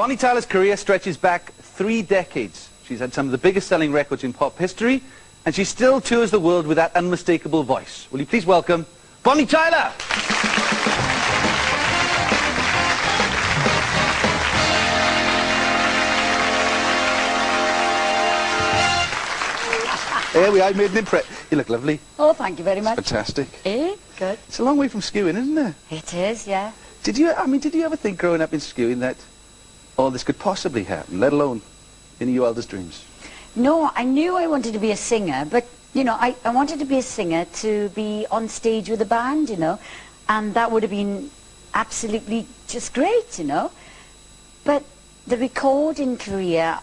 Bonnie Tyler's career stretches back 3 decades. She's had some of the biggest selling records in pop history, and she still tours the world with that unmistakable voice. Will you please welcome Bonnie Tyler? There we are, I made an impression. You look lovely. Oh, thank you very much. Fantastic. Eh? Good. It's a long way from Skewing, isn't it? It is, yeah. Did you ever think growing up in Skewing that all this could possibly happen, let alone in your wildest dreams? No, I knew I wanted to be a singer, but, you know, I wanted to be a singer to be on stage with a band, you know, and that would have been absolutely just great, you know. But the recording career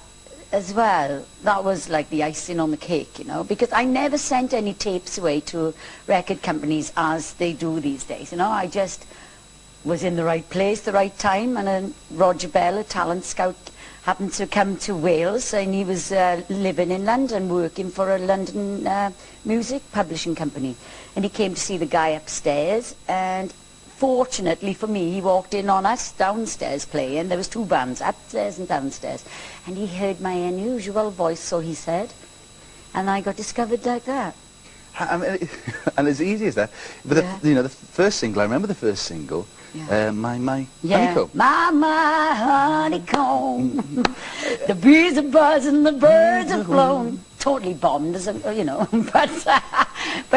as well, that was like the icing on the cake, you know, because I never sent any tapes away to record companies as they do these days, you know. I just was in the right place, the right time, and then Roger Bell, a talent scout, happened to come to Wales, and he was living in London, working for a London music publishing company, and he came to see the guy upstairs, and fortunately for me, he walked in on us downstairs playing. There was 2 bands, upstairs and downstairs, and he heard my unusual voice, so he said, and I got discovered like that. I mean, and as easy as that. But Yeah. you know, the first single, I remember the first single, Yeah. My Yeah. Honeycomb. My honeycomb. The bees are buzzing, the birds are flown. Totally bombed, as a, you know, but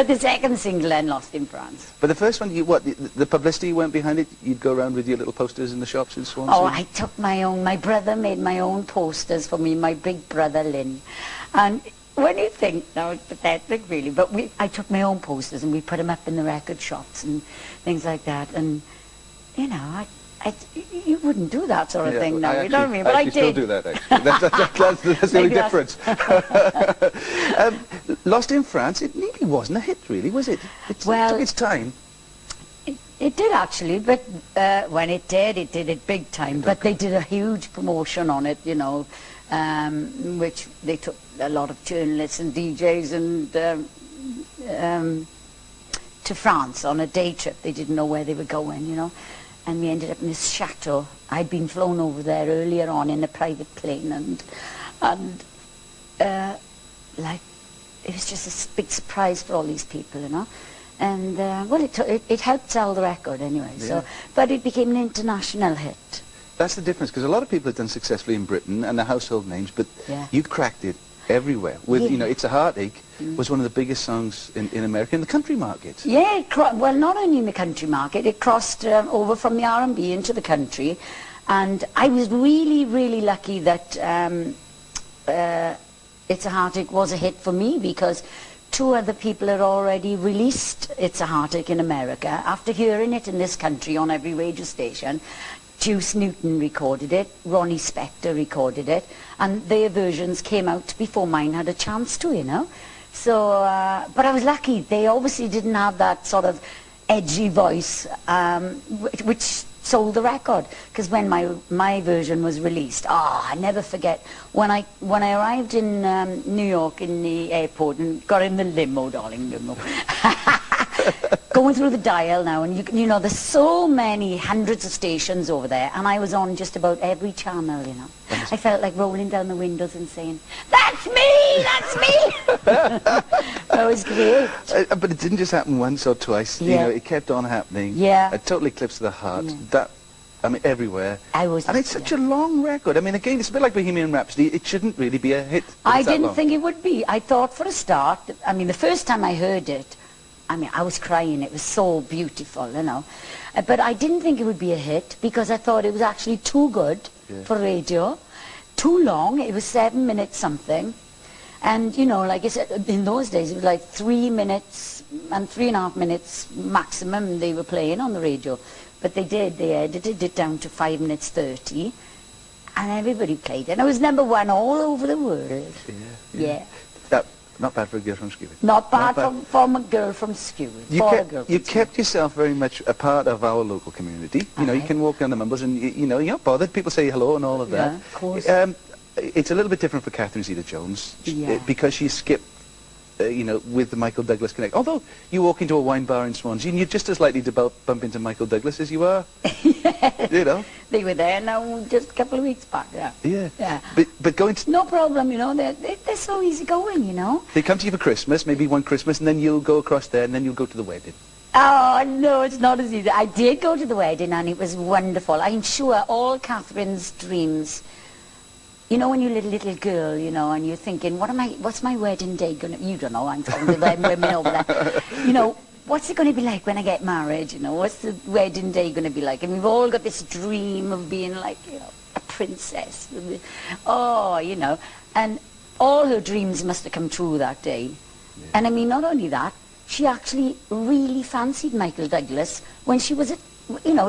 the second single then Lost in France. But the first one, the publicity you went behind it, you'd go around with your little posters in the shops in Swansea? Oh, I took my own, my brother made my own posters for me, my big brother Lynn. And when you think, now it's pathetic really, but I took my own posters and we put them up in the record shops and things like that. And, you know, you wouldn't do that sort of thing now, you know what I mean? But I did. Still do that, actually. That's the only difference. Lost in France, it nearly wasn't a hit, really, was it? It took its time. It did actually, but when it did it big time. But they did a huge promotion on it, you know, which they took a lot of journalists and DJs and to France on a day trip. They didn't know where they were going, you know. And we ended up in this chateau. I'd been flown over there earlier on in a private plane, and like, it was just a big surprise for all these people, you know. And well, it helped sell the record anyway. Yeah. So, but it became an international hit. That's the difference, because a lot of people have done successfully in Britain and they're household names, but you cracked it everywhere. With you know, It's a Heartache was one of the biggest songs in America in the country market. Yeah, well, not only in the country market, it crossed over from the R&B into the country, and I was really, really lucky that It's a Heartache was a hit for me, because 2 other people had already released It's a Heartache in America. After hearing it in this country on every radio station, Juice Newton recorded it, Ronnie Spector recorded it, and their versions came out before mine had a chance to, you know. So, but I was lucky. They obviously didn't have that sort of edgy voice, which sold the record. Because when my version was released, I never forget, when I arrived in New York in the airport and got in the limo, darling, limo. Going through the dial now, and you know, there's so many hundreds of stations over there, and I was on just about every channel, you know. I felt like rolling down the windows and saying, "That's me! That's me!" That was great. But it didn't just happen once or twice. You know, it kept on happening. Yeah. It totally eclipsed the heart. That, I mean, everywhere. And it's such a long record. I mean, again, it's a bit like Bohemian Rhapsody. It shouldn't really be a hit. I didn't think it would be. I thought for a start, I mean, the first time I heard it, I mean, I was crying. It was so beautiful, you know. But I didn't think it would be a hit, because I thought it was actually too good for radio. Too long. It was 7 minutes something. And, you know, like I said, in those days, it was like 3 minutes and 3.5 minutes maximum they were playing on the radio. But they edited it down to 5 minutes 30. And everybody played it. And it was #1 all over the world. Yeah. Not bad for a girl from Skewing. Not bad from a girl from Skewing. You kept yourself very much a part of our local community. You know, you can walk down the Mumbles and, you know, you're not bothered. People say hello and all of that. Yeah, of course. It's a little bit different for Catherine Zeta-Jones, because she skipped you know, with the Michael Douglas connect. Although you walk into a wine bar in Swansea and you're just as likely to bump into Michael Douglas as you are. Yes. You know. They were there now just a couple of weeks back, yeah. Yeah. Yeah. But going to... No problem, you know, they're so easy going, you know. They come to you for Christmas, maybe one Christmas, and then you'll go across there and then you'll go to the wedding. Oh, no, it's not as easy. I did go to the wedding and it was wonderful. I'm sure all Catherine's dreams, you know, when you're a little girl, you know, and you're thinking, what's my wedding day going to... You don't know, I'm talking to them women over there. You know, what's it going to be like when I get married, you know? What's the wedding day going to be like? And we've all got this dream of being like, you know, a princess. Oh, you know. And all her dreams must have come true that day. Yeah. And I mean, not only that, she actually really fancied Michael Douglas when she was a teenager.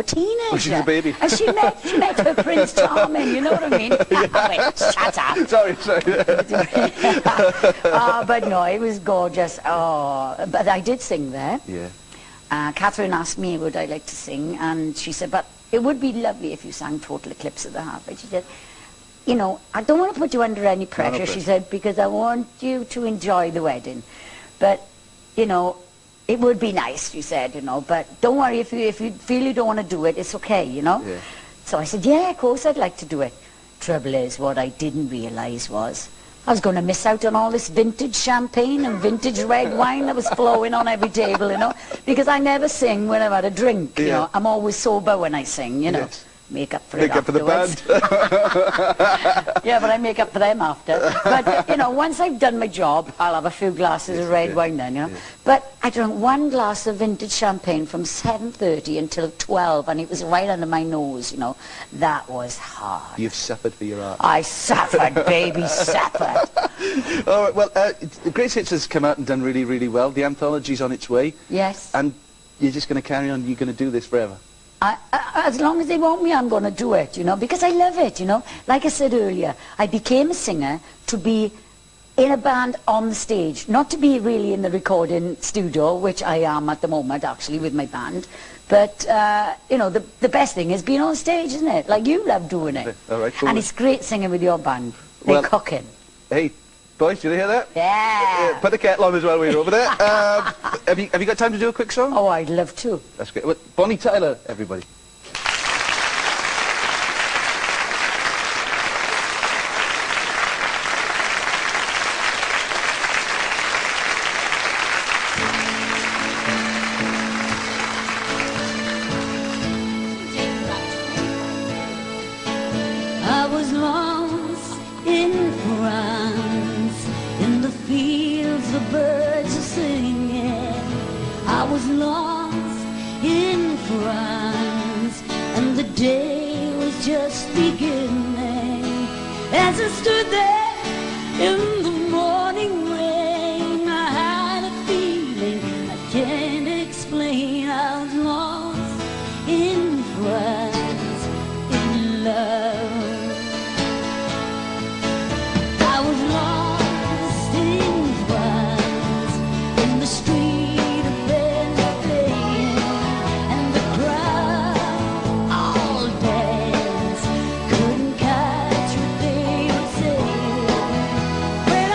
When she was a baby. And she met her Prince Charming, you know what I mean? Oh, wait, shut up. Sorry. But no, it was gorgeous. Oh, but I did sing there. Yeah. Catherine asked me would I like to sing, and she said, but it would be lovely if you sang Total Eclipse of the Heart. But she said, you know, I don't want to put you under any pressure, she said, because I want you to enjoy the wedding. But, you know, it would be nice, she said, you know, but don't worry, if you feel you don't want to do it, it's okay, you know. Yeah. So I said, yeah, of course I'd like to do it. Trouble is, what I didn't realise was I was going to miss out on all this vintage champagne and vintage red wine that was flowing on every table, you know, because I never sing when I've had a drink, you know. I'm always sober when I sing, you know. Yes. Make up for it afterwards. For the band. Yeah, but I make up for them after. But, you know, once I've done my job, I'll have a few glasses of red wine then, you know. Yeah. But I drank one glass of vintage champagne from 7:30 until 12, and it was right under my nose, you know. That was hard. You've suffered for your art. I suffered, baby, suffered. All right, well, Grace Hits has come out and done really, really well. The anthology's on its way. Yes. And you're just going to carry on, you're going to do this forever. As long as they want me, I'm going to do it, you know, because I love it, you know. Like I said earlier, I became a singer to be in a band on the stage, not to be really in the recording studio, which I am at the moment, actually, with my band. But, you know, the best thing is being on stage, isn't it? Like you love doing it. All right, cool. And it's great singing with your band. They're cooking. Hey, boys, did you hear that? Yeah. Put the kettle on as well when you're over there. Have you got time to do a quick song? Oh, I'd love to. That's great. Well, Bonnie Tyler, everybody. I was lost in France, in the fields the birds are singing. I was lost in France, and the day was just beginning. As I stood there in the morning rain, I had a feeling I can't explain. I was lost in France, in love. When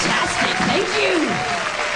Fantastic, thank you.